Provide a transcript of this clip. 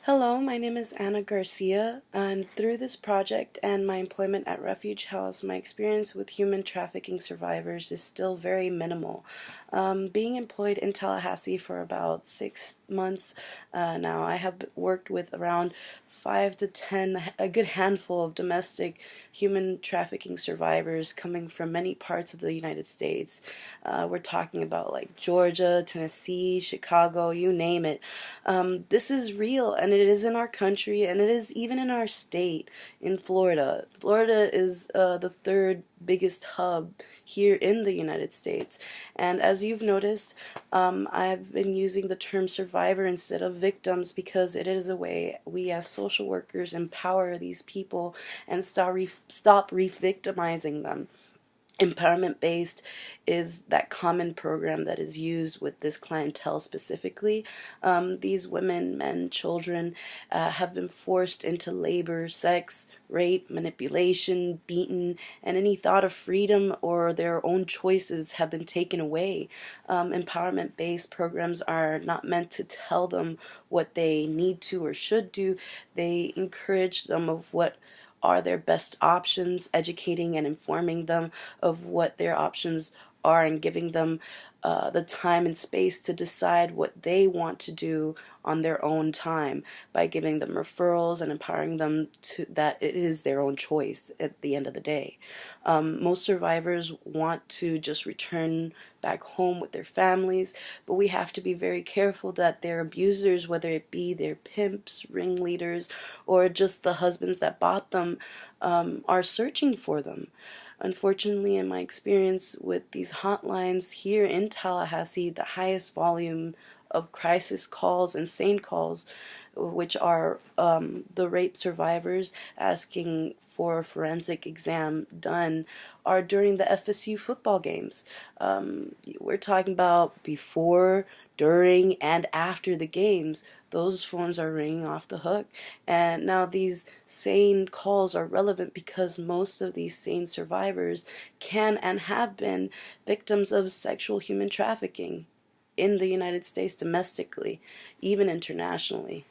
Hello, my name is Anna Garcia, and through this project and my employment at Refuge House, my experience with human trafficking survivors is still very minimal. Being employed in Tallahassee for about 6 months now, I have worked with around 5 to 10, a good handful of domestic human trafficking survivors coming from many parts of the United States. We're talking about like Georgia, Tennessee, Chicago, you name it. This is real, and it is in our country, and it is even in our state, in Florida. Florida is the third biggest hub here in the United States. And as you've noticed, I've been using the term survivor instead of victims because it is a way we as social workers empower these people and stop re-victimizing them. Empowerment based is that common program that is used with this clientele specifically. These women, men, children have been forced into labor, sex, rape, manipulation, beaten, and any thought of freedom or their own choices have been taken away. Empowerment based programs are not meant to tell them what they need to or should do. They encourage them of what are their best options, educating and informing them of what their options are and giving them the time and space to decide what they want to do on their own time by giving them referrals and empowering them to that it is their own choice at the end of the day. Most survivors want to just return back home with their families, but we have to be very careful that their abusers, whether it be their pimps, ringleaders, or just the husbands that bought them, are searching for them. Unfortunately, in my experience with these hotlines here in Tallahassee, the highest volume of crisis calls and SANE calls, which are the rape survivors asking for a forensic exam done, are during the FSU football games. We're talking about before, during, and after the games. Those phones are ringing off the hook. And now these SANE calls are relevant because most of these SANE survivors can and have been victims of sexual human trafficking in the United States domestically, even internationally.